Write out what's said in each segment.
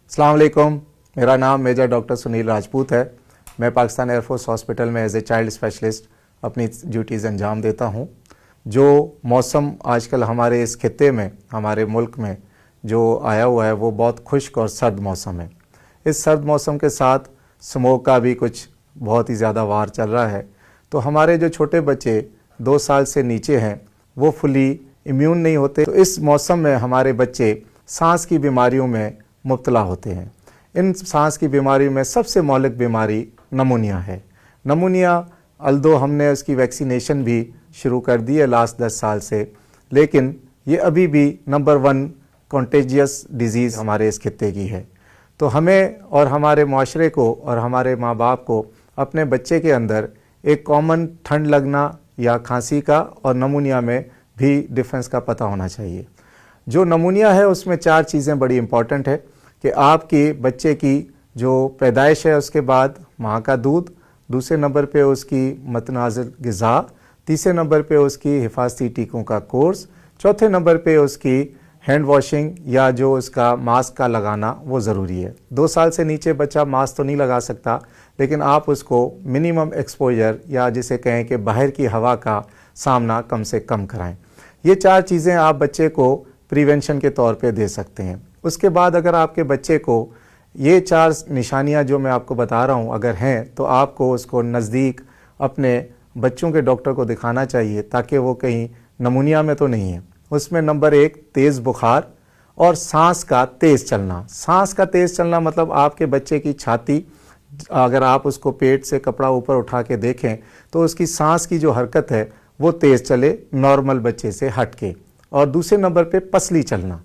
अस्सलाम वालेकुम। मेरा नाम मेजर डॉक्टर सुनील राजपूत है। मैं पाकिस्तान एयरफोर्स हॉस्पिटल में एज ए चाइल्ड स्पेशलिस्ट अपनी ड्यूटीज़ अंजाम देता हूँ। जो मौसम आजकल हमारे इस खित्ते में, हमारे मुल्क में जो आया हुआ है वो बहुत खुश्क और सर्द मौसम है। इस सर्द मौसम के साथ स्मोक का भी कुछ बहुत ही ज़्यादा वार चल रहा है। तो हमारे जो छोटे बच्चे 2 साल से नीचे हैं वो फुली इम्यून नहीं होते। तो इस मौसम में हमारे बच्चे सांस की बीमारियों में मुब्तला होते हैं। इन सांस की बीमारियों में सबसे मौलिक बीमारी नमूनिया है। नमूनिया अल्दो हमने उसकी वैक्सीनेशन भी शुरू कर दी है लास्ट 10 साल से, लेकिन ये अभी भी नंबर 1 कॉन्टेजियस डिज़ीज़ हमारे इस खित्ते की है। तो हमें और हमारे माशरे को और हमारे माँ बाप को अपने बच्चे के अंदर एक कॉमन ठंड लगना या खांसी का और नमूनिया में भी डिफरेंस का पता होना चाहिए। जो नमूनिया है उसमें 4 चीज़ें बड़ी इंपॉर्टेंट है कि आपके बच्चे की जो पैदाइश है उसके बाद माँ का दूध, दूसरे नंबर पे उसकी मतनाज़िल ग़िज़ा, तीसरे नंबर पे उसकी हिफाजती टीकों का कोर्स, चौथे नंबर पे उसकी हैंड वॉशिंग या जो उसका मास्क का लगाना वो ज़रूरी है। 2 साल से नीचे बच्चा मास्क तो नहीं लगा सकता, लेकिन आप उसको मिनिमम एक्सपोजर या जिसे कहें कि बाहर की हवा का सामना कम से कम कराएं। ये 4 चीज़ें आप बच्चे को प्रिवेंशन के तौर पे दे सकते हैं। उसके बाद अगर आपके बच्चे को ये 4 निशानियां जो मैं आपको बता रहा हूँ अगर हैं, तो आपको उसको नज़दीक अपने बच्चों के डॉक्टर को दिखाना चाहिए ताकि वो कहीं नमूनिया में तो नहीं है। उसमें नंबर 1 तेज़ बुखार और सांस का तेज़ चलना। सांस का तेज़ चलना मतलब आपके बच्चे की छाती, अगर आप उसको पेट से कपड़ा ऊपर उठा के देखें तो उसकी सांस की जो हरकत है वो तेज़ चले नॉर्मल बच्चे से हट के। और दूसरे नंबर पे पसली चलना।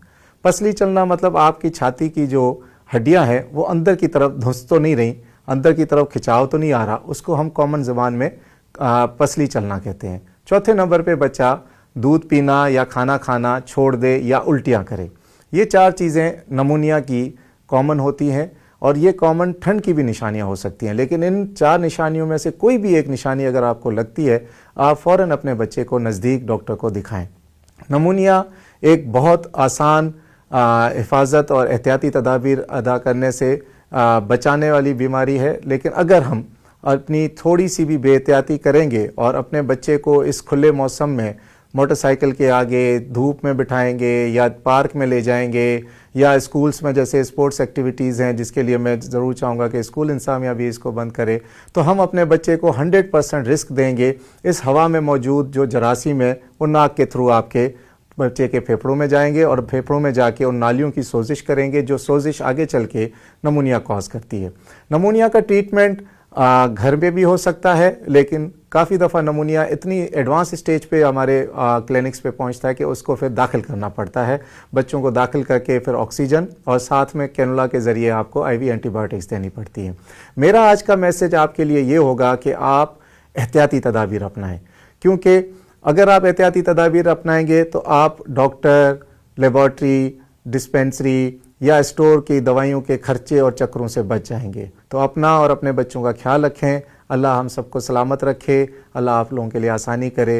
पसली चलना मतलब आपकी छाती की जो हड्डियां हैं वो अंदर की तरफ धंस तो नहीं रही, अंदर की तरफ खिंचाव तो नहीं आ रहा, उसको हम कॉमन ज़बान में पसली चलना कहते हैं। चौथे नंबर पे बच्चा दूध पीना या खाना खाना छोड़ दे या उल्टियाँ करे। ये 4 चीज़ें नमूनिया की कॉमन होती हैं और ये कॉमन ठंड की भी निशानियां हो सकती हैं। लेकिन इन 4 निशानियों में से कोई भी एक निशानी अगर आपको लगती है, आप फ़ौरन अपने बच्चे को नज़दीक डॉक्टर को दिखाएं। नमूनिया एक बहुत आसान हिफाजत और एहतियाती तदाबीर अदा करने से बचाने वाली बीमारी है, लेकिन अगर हम अपनी थोड़ी सी भी बेहतियाती करेंगे और अपने बच्चे को इस खुले मौसम में मोटरसाइकिल के आगे धूप में बिठाएंगे या पार्क में ले जाएंगे या स्कूल्स में जैसे स्पोर्ट्स एक्टिविटीज़ हैं जिसके लिए मैं ज़रूर चाहूँगा कि स्कूल इंतज़ामिया भी इसको बंद करे, तो हम अपने बच्चे को 100% रिस्क देंगे इस हवा में मौजूद जो जरासीम है वो नाक के थ्रू आपके बच्चे के फेफड़ों में जाएंगे और फेफड़ों में जाके उन नालियों की सोजिश करेंगे जो सोजिश आगे चल के नमूनिया कॉज करती है। नमूनिया का ट्रीटमेंट घर में भी हो सकता है, लेकिन काफ़ी दफ़ा नमूनिया इतनी एडवांस स्टेज पे हमारे क्लिनिक्स पे पहुंचता है कि उसको फिर दाखिल करना पड़ता है। बच्चों को दाखिल करके फिर ऑक्सीजन और साथ में कैनुला के ज़रिए आपको IV एंटीबायोटिक्स देनी पड़ती है। मेरा आज का मैसेज आपके लिए ये होगा कि आप एहतियाती तदाबीर अपनाएं, क्योंकि अगर आप एहतियाती तदाबीर अपनाएंगे तो आप डॉक्टर, लेबॉर्ट्री, डिस्पेंसरी या स्टोर की दवाइयों के खर्चे और चक्रों से बच जाएंगे। तो अपना और अपने बच्चों का ख्याल रखें। अल्लाह हम सबको सलामत रखे। अल्लाह आप लोगों के लिए आसानी करे।